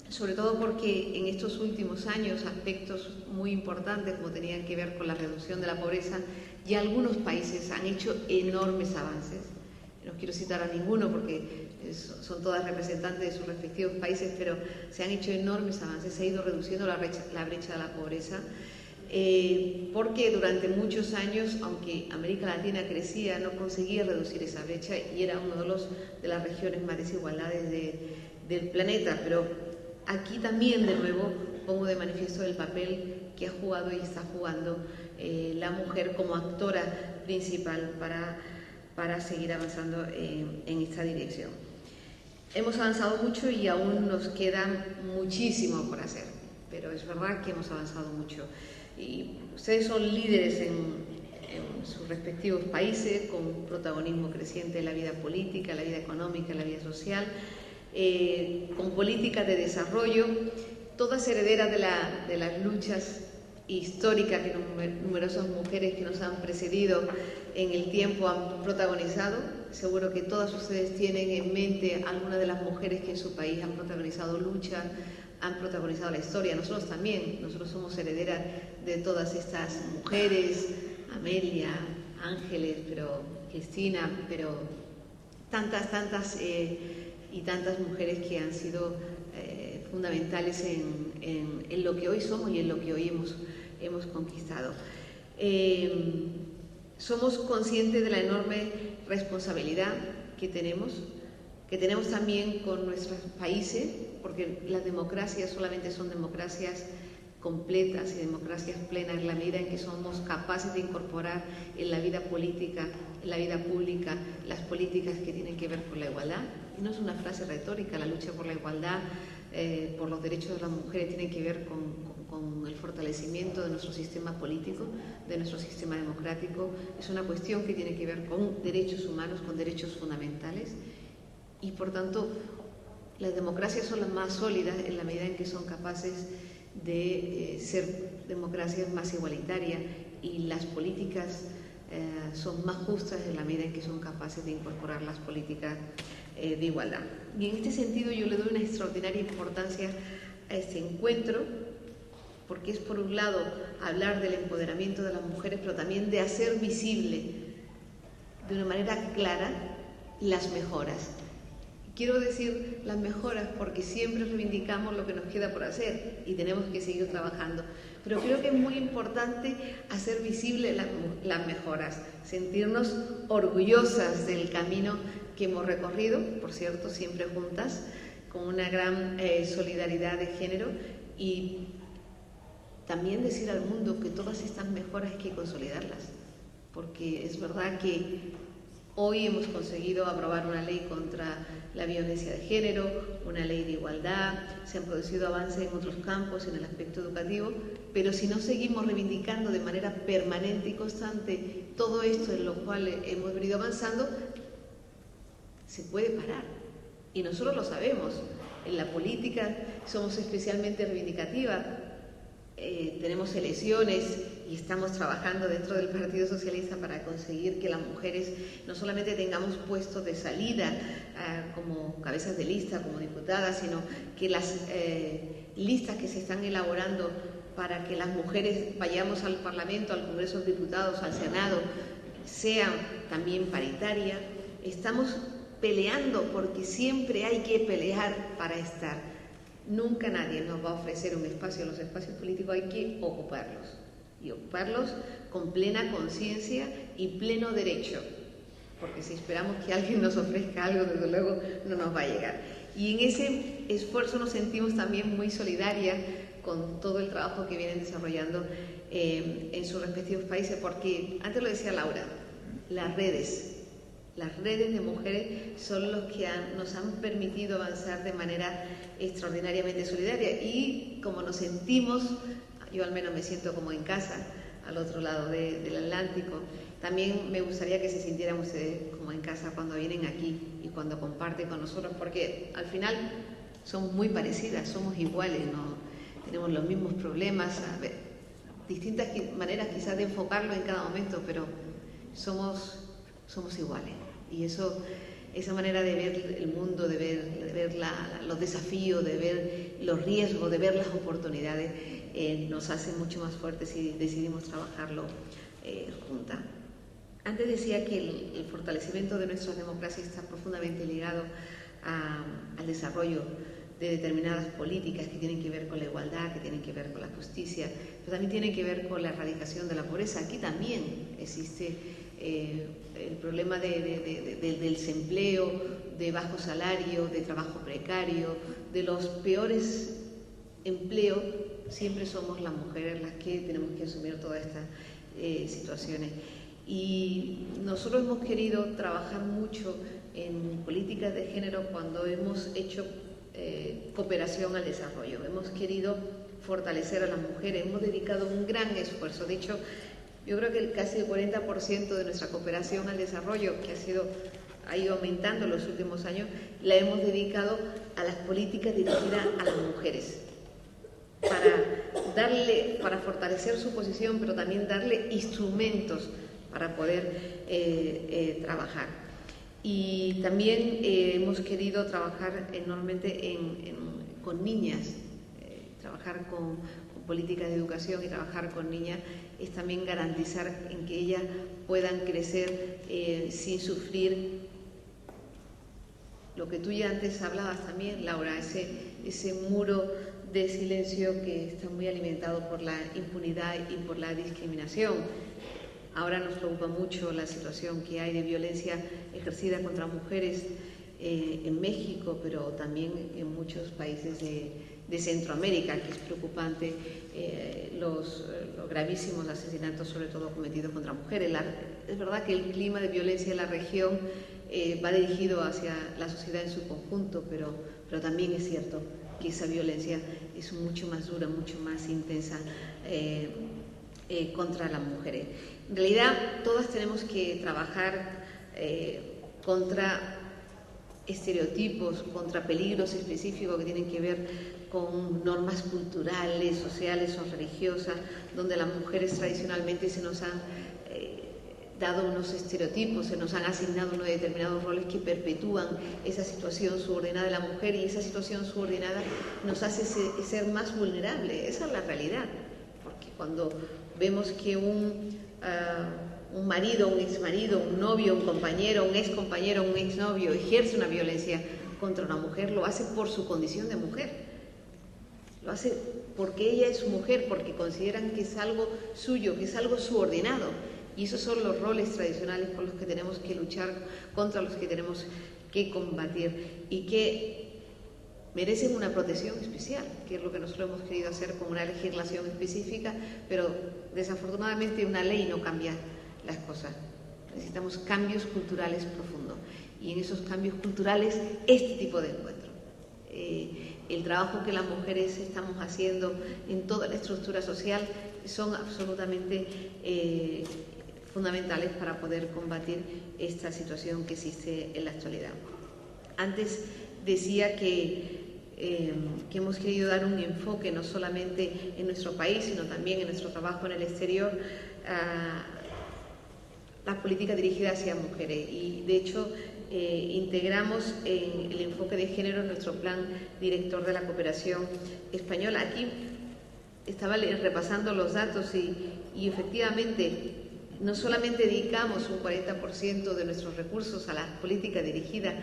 Sobre todo porque en estos últimos años aspectos muy importantes, como tenían que ver con la reducción de la pobreza, ya algunos países han hecho enormes avances. No quiero citar a ninguno porque son todas representantes de sus respectivos países, pero se han hecho enormes avances, se ha ido reduciendo la brecha de la pobreza, porque durante muchos años, aunque América Latina crecía, no conseguía reducir esa brecha y era uno de las regiones más desigualdades del planeta. Pero aquí también, de nuevo, pongo de manifiesto el papel que ha jugado y está jugando la mujer como actora principal para seguir avanzando en esta dirección. Hemos avanzado mucho y aún nos queda muchísimo por hacer, pero es verdad que hemos avanzado mucho. Y ustedes son líderes en sus respectivos países, con protagonismo creciente en la vida política, en la vida económica, en la vida social, con políticas de desarrollo, todas herederas de las luchas históricas que numerosas mujeres que nos han precedido en el tiempo han protagonizado. seguro que todas ustedes tienen en mente algunas de las mujeres que en su país han protagonizado lucha, han protagonizado la historia. Nosotros también, nosotros somos herederas de todas estas mujeres, Amelia, Ángeles, pero Cristina, pero tantas y tantas mujeres que han sido fundamentales en lo que hoy somos y en lo que hoy hemos conquistado. Somos conscientes de la enorme responsabilidad que tenemos también con nuestros países, porque las democracias solamente son democracias completas y democracias plenas en la medida en que somos capaces de incorporar en la vida política, en la vida pública, las políticas que tienen que ver con la igualdad. Y no es una frase retórica, la lucha por la igualdad, por los derechos de las mujeres tiene que ver con el fortalecimiento de nuestro sistema político, de nuestro sistema democrático. Es una cuestión que tiene que ver con derechos humanos, con derechos fundamentales, y por tanto las democracias son las más sólidas en la medida en que son capaces de ser democracias más igualitarias, y las políticas son más justas en la medida en que son capaces de incorporar las políticas de igualdad. Y en este sentido yo le doy una extraordinaria importancia a este encuentro, porque es por un lado hablar del empoderamiento de las mujeres, pero también de hacer visible de una manera clara las mejoras. Quiero decir las mejoras porque siempre reivindicamos lo que nos queda por hacer y tenemos que seguir trabajando, pero creo que es muy importante hacer visible las mejoras, sentirnos orgullosas del camino que hemos recorrido, por cierto, siempre juntas, con una gran solidaridad de género, y también decir al mundo que todas estas mejoras hay que consolidarlas, porque es verdad que hoy hemos conseguido aprobar una ley contra la violencia de género, una ley de igualdad, se han producido avances en otros campos, en el aspecto educativo, pero si no seguimos reivindicando de manera permanente y constante todo esto en lo cual hemos venido avanzando, se puede parar. Y nosotros lo sabemos, en la política somos especialmente reivindicativas. Tenemos elecciones y estamos trabajando dentro del Partido Socialista para conseguir que las mujeres no solamente tengamos puestos de salida como cabezas de lista, como diputadas, sino que las listas que se están elaborando para que las mujeres vayamos al Parlamento, al Congreso de Diputados, al Senado, sean también paritarias. Estamos peleando porque siempre hay que pelear para estar. Nunca nadie nos va a ofrecer un espacio. Los espacios políticos hay que ocuparlos, y ocuparlos con plena conciencia y pleno derecho, porque si esperamos que alguien nos ofrezca algo, desde luego no nos va a llegar. Y en ese esfuerzo nos sentimos también muy solidarias con todo el trabajo que vienen desarrollando en sus respectivos países, porque antes lo decía Laura, las redes de mujeres son los que nos han permitido avanzar de manera extraordinariamente solidaria, y como nos sentimos, yo al menos me siento como en casa al otro lado del Atlántico, también me gustaría que se sintieran ustedes como en casa cuando vienen aquí y cuando comparten con nosotros, porque al final somos muy parecidas, somos iguales, ¿no? Tenemos los mismos problemas, distintas maneras quizás de enfocarlo en cada momento, pero somos iguales. Y esa manera de ver el mundo, de ver los desafíos, de ver los riesgos, de ver las oportunidades, nos hace mucho más fuertes si decidimos trabajarlo juntas. Antes decía que el fortalecimiento de nuestras democracias está profundamente ligado al desarrollo de determinadas políticas que tienen que ver con la igualdad, que tienen que ver con la justicia, pero también tienen que ver con la erradicación de la pobreza. Aquí también existe el problema del desempleo, de bajo salario, de trabajo precario, de los peores empleos. Siempre somos las mujeres las que tenemos que asumir todas estas situaciones. Y nosotros hemos querido trabajar mucho en políticas de género cuando hemos hecho cooperación al desarrollo. Hemos querido fortalecer a las mujeres, hemos dedicado un gran esfuerzo. De hecho, yo creo que casi el 40% de nuestra cooperación al desarrollo, que ha ido aumentando en los últimos años, la hemos dedicado a las políticas dirigidas a las mujeres, para fortalecer su posición, pero también darle instrumentos para poder trabajar. Y también hemos querido trabajar enormemente con niñas, trabajar con políticas de educación y trabajar con niñas es también garantizar en que ellas puedan crecer sin sufrir lo que tú ya antes hablabas también, Laura, ese muro de silencio que está muy alimentado por la impunidad y por la discriminación. Ahora nos preocupa mucho la situación que hay de violencia ejercida contra mujeres en México, pero también en muchos países de Centroamérica, que es preocupante los gravísimos asesinatos, sobre todo cometidos contra mujeres. Es verdad que el clima de violencia en la región va dirigido hacia la sociedad en su conjunto, pero también es cierto que esa violencia es mucho más dura, mucho más intensa contra las mujeres. En realidad, todas tenemos que trabajar contra estereotipos, contra peligros específicos que tienen que ver con normas culturales, sociales o religiosas, donde las mujeres tradicionalmente se nos han dado unos estereotipos, se nos han asignado unos determinados roles que perpetúan esa situación subordinada de la mujer, y esa situación subordinada nos hace ser más vulnerables. Esa es la realidad, porque cuando vemos que un marido, un exmarido, un novio, un compañero, un excompañero, un exnovio ejerce una violencia contra una mujer, lo hace por su condición de mujer, lo hace porque ella es mujer, porque consideran que es algo suyo, que es algo subordinado. Y esos son los roles tradicionales por los que tenemos que luchar, contra los que tenemos que combatir, y que merecen una protección especial, que es lo que nosotros hemos querido hacer con una legislación específica, pero desafortunadamente una ley no cambia las cosas. Necesitamos cambios culturales profundos, y en esos cambios culturales este tipo de encuentros. El trabajo que las mujeres estamos haciendo en toda la estructura social son absolutamente fundamentales para poder combatir esta situación que existe en la actualidad. Antes decía que hemos querido dar un enfoque no solamente en nuestro país, sino también en nuestro trabajo en el exterior, a las políticas dirigidas hacia mujeres, y de hecho integramos el enfoque de género en nuestro plan director de la cooperación española. Aquí estaba repasando los datos y efectivamente no solamente dedicamos un 40% de nuestros recursos a las políticas dirigidas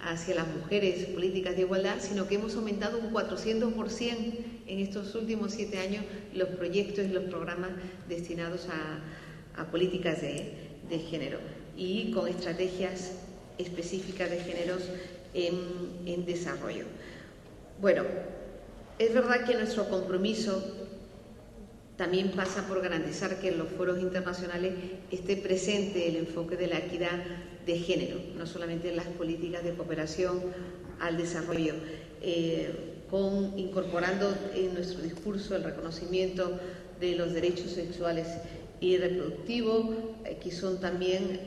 hacia las mujeres, políticas de igualdad, sino que hemos aumentado un 400% en estos últimos 7 años los proyectos y los programas destinados a políticas de género, y con estrategias específicas de géneros en desarrollo. Bueno, es verdad que nuestro compromiso también pasa por garantizar que en los foros internacionales esté presente el enfoque de la equidad de género, no solamente en las políticas de cooperación al desarrollo, incorporando en nuestro discurso el reconocimiento de los derechos sexuales y reproductivos, que son también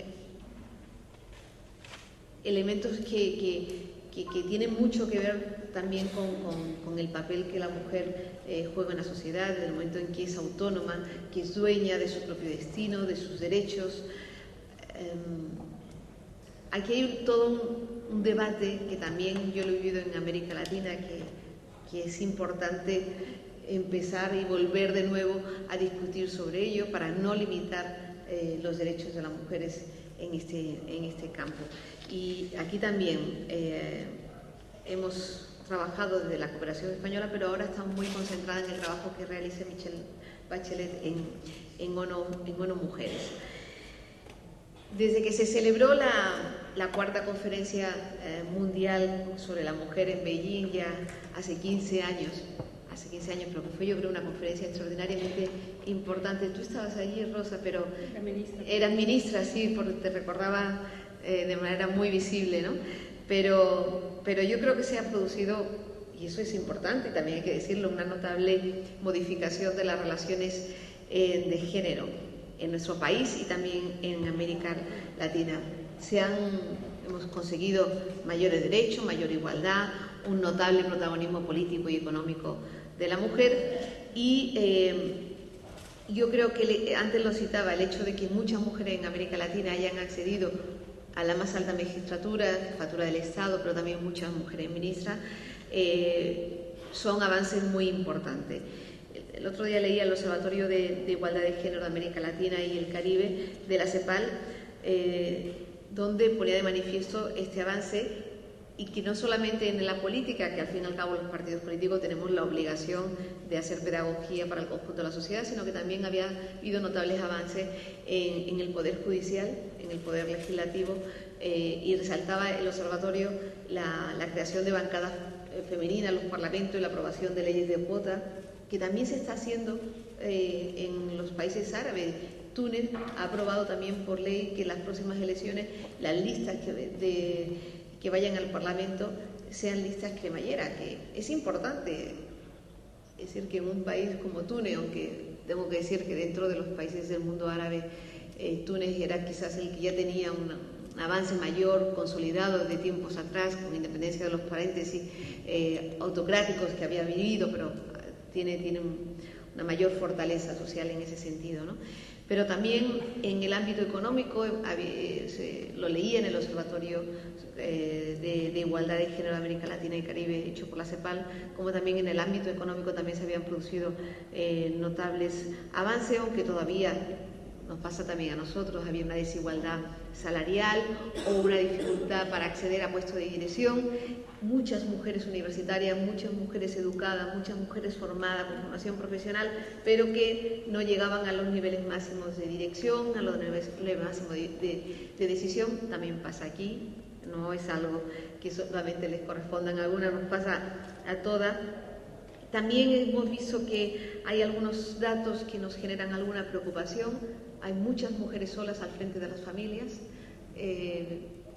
elementos que tienen mucho que ver también con el papel que la mujer juega en la sociedad, desde el momento en que es autónoma, que es dueña de su propio destino, de sus derechos. Aquí hay todo un debate que también yo lo he vivido en América Latina, que es importante empezar y volver de nuevo a discutir sobre ello para no limitar los derechos de las mujeres en este campo. Y aquí también hemos trabajado desde la cooperación española, pero ahora estamos muy concentradas en el trabajo que realiza Michelle Bachelet en ONU Mujeres. Desde que se celebró la cuarta conferencia mundial sobre la mujer en Beijing, ya hace 15 años, pero que fue, yo creo, una conferencia extraordinariamente importante. Tú estabas allí, Rosa, pero eras ministra, sí, porque te recordaba de manera muy visible, ¿no? Pero yo creo que se ha producido, y eso es importante, también hay que decirlo, una notable modificación de las relaciones de género en nuestro país y también en América Latina. Hemos conseguido mayores derechos, mayor igualdad, un notable protagonismo político y económico de la mujer, y yo creo que antes lo citaba, el hecho de que muchas mujeres en América Latina hayan accedido a la más alta magistratura, jefatura del Estado, pero también muchas mujeres ministras, son avances muy importantes. El otro día leía el Observatorio de Igualdad de Género de América Latina y el Caribe de la CEPAL, donde ponía de manifiesto este avance, y que no solamente en la política, que al fin y al cabo los partidos políticos tenemos la obligación de hacer pedagogía para el conjunto de la sociedad, sino que también había habido notables avances en el Poder Judicial, en el Poder Legislativo, y resaltaba el observatorio la creación de bancadas femeninas en los parlamentos y la aprobación de leyes de cuota, que también se está haciendo en los países árabes. Túnez ha aprobado también por ley que en las próximas elecciones las listas que vayan al Parlamento sean listas cremalleras, que es importante. Es decir, que en un país como Túnez, aunque tengo que decir que dentro de los países del mundo árabe, Túnez era quizás el que ya tenía un avance mayor, consolidado desde tiempos atrás, con independencia de los paréntesis autocráticos que había vivido, pero tiene una mayor fortaleza social en ese sentido, ¿no? Pero también en el ámbito económico, lo leí en el Observatorio de Igualdad de Género de América Latina y Caribe, hecho por la CEPAL, como también en el ámbito económico también se habían producido notables avances, aunque todavía nos pasa también a nosotros, había una desigualdad salarial o una dificultad para acceder a puestos de dirección. Muchas mujeres universitarias, muchas mujeres educadas, muchas mujeres formadas con formación profesional, pero que no llegaban a los niveles máximos de dirección, a los niveles máximos de decisión. También pasa aquí, no es algo que solamente les corresponda a algunas, nos pasa a todas. También hemos visto que hay algunos datos que nos generan alguna preocupación. Hay muchas mujeres solas al frente de las familias,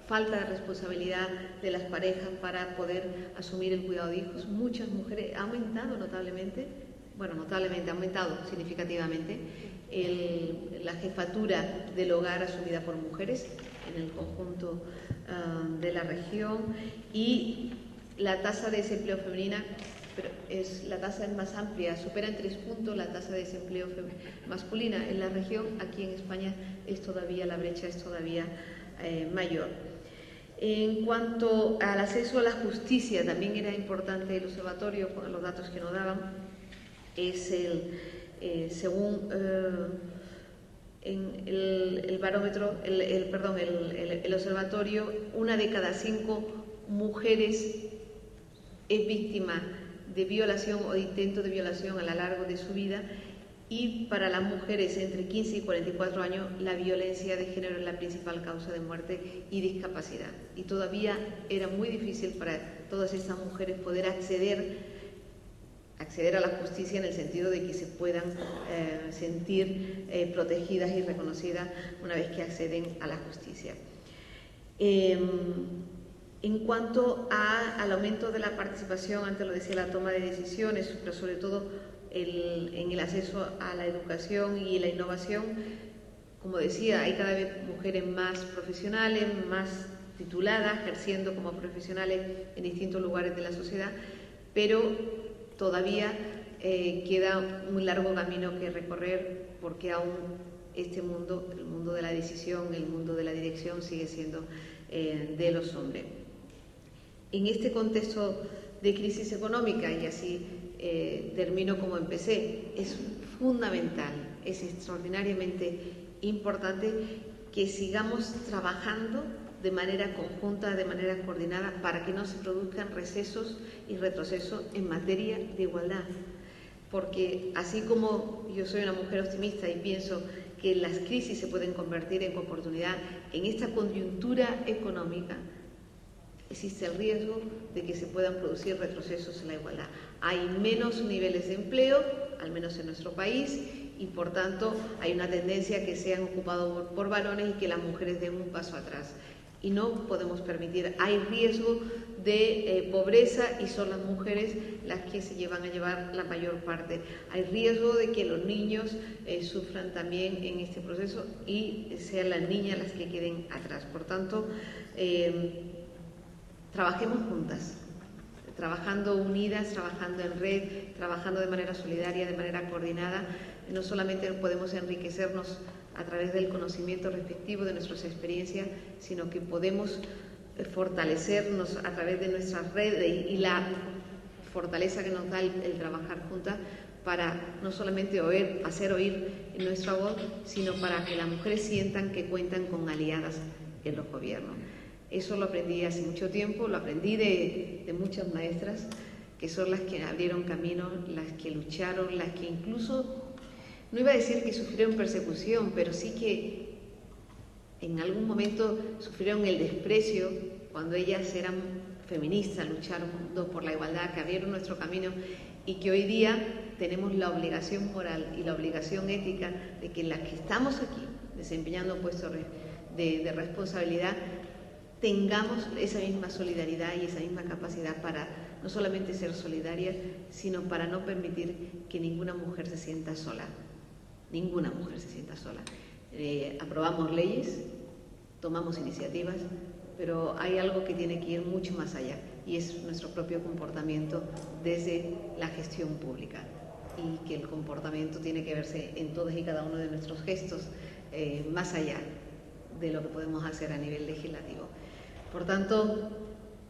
falta de responsabilidad de las parejas para poder asumir el cuidado de hijos. Muchas mujeres, ha aumentado notablemente, ha aumentado significativamente la jefatura del hogar asumida por mujeres en el conjunto de la región, y la tasa de desempleo femenina, pero la tasa es más amplia, supera en 3 puntos la tasa de desempleo masculina en la región. Aquí en España la brecha es todavía mayor. En cuanto al acceso a la justicia, también era importante el observatorio, con los datos que nos daban, es según el barómetro, el observatorio, 1 de cada 5 mujeres es víctima de violación o de intento de violación a lo largo de su vida, y para las mujeres entre 15 y 44 años la violencia de género es la principal causa de muerte y discapacidad. Y todavía era muy difícil para todas estas mujeres poder acceder a la justicia, en el sentido de que se puedan sentir protegidas y reconocidas una vez que acceden a la justicia. En cuanto al aumento de la participación, antes lo decía, la toma de decisiones, pero sobre todo en el acceso a la educación y la innovación, como decía, hay cada vez mujeres más profesionales, más tituladas, ejerciendo como profesionales en distintos lugares de la sociedad, pero todavía queda un largo camino que recorrer, porque aún este mundo, el mundo de la decisión, el mundo de la dirección, sigue siendo de los hombres. En este contexto de crisis económica, y así termino como empecé, es fundamental, es extraordinariamente importante que sigamos trabajando de manera conjunta, de manera coordinada, para que no se produzcan recesos y retrocesos en materia de igualdad. Porque así como yo soy una mujer optimista y pienso que las crisis se pueden convertir en oportunidad, en esta coyuntura económica existe el riesgo de que se puedan producir retrocesos en la igualdad. Hay menos niveles de empleo, al menos en nuestro país, y por tanto hay una tendencia a que sean ocupados por varones y que las mujeres den un paso atrás. Y no podemos permitir, hay riesgo de pobreza, y son las mujeres las que se van a llevar la mayor parte. Hay riesgo de que los niños sufran también en este proceso y sean las niñas las que queden atrás. Por tanto, trabajemos juntas, trabajando unidas, trabajando en red, trabajando de manera solidaria, de manera coordinada. No solamente podemos enriquecernos a través del conocimiento respectivo de nuestras experiencias, sino que podemos fortalecernos a través de nuestras redes y la fortaleza que nos da el trabajar juntas para no solamente hacer oír nuestra voz, sino para que las mujeres sientan que cuentan con aliadas en los gobiernos. Eso lo aprendí hace mucho tiempo, lo aprendí de muchas maestras, que son las que abrieron camino, las que lucharon, las que incluso, no iba a decir que sufrieron persecución, pero sí que en algún momento sufrieron el desprecio cuando ellas eran feministas, lucharon por la igualdad, que abrieron nuestro camino y que hoy día tenemos la obligación moral y la obligación ética de que las que estamos aquí desempeñando puestos de responsabilidad tengamos esa misma solidaridad y esa misma capacidad para no solamente ser solidarias, sino para no permitir que ninguna mujer se sienta sola. Ninguna mujer se sienta sola. Aprobamos leyes, tomamos iniciativas, pero hay algo que tiene que ir mucho más allá y es nuestro propio comportamiento desde la gestión pública, y que el comportamiento tiene que verse en todos y cada uno de nuestros gestos, más allá de lo que podemos hacer a nivel legislativo. Por tanto,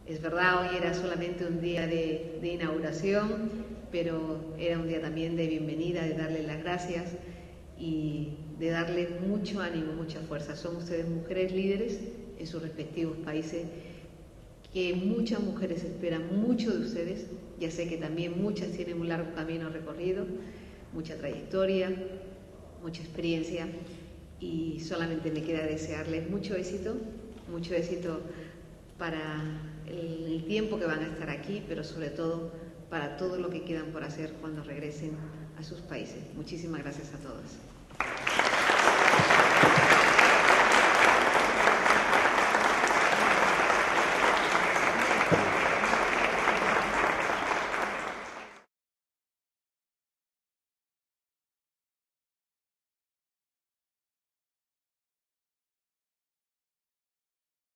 es verdad, hoy era solamente un día de inauguración, pero era un día también de bienvenida, de darle las gracias y de darle mucho ánimo, mucha fuerza. Son ustedes mujeres líderes en sus respectivos países, que muchas mujeres esperan mucho de ustedes. Ya sé que también muchas tienen un largo camino recorrido, mucha trayectoria, mucha experiencia, y solamente me queda desearles mucho éxito para el tiempo que van a estar aquí, pero sobre todo para todo lo que quedan por hacer cuando regresen a sus países. Muchísimas gracias a todas.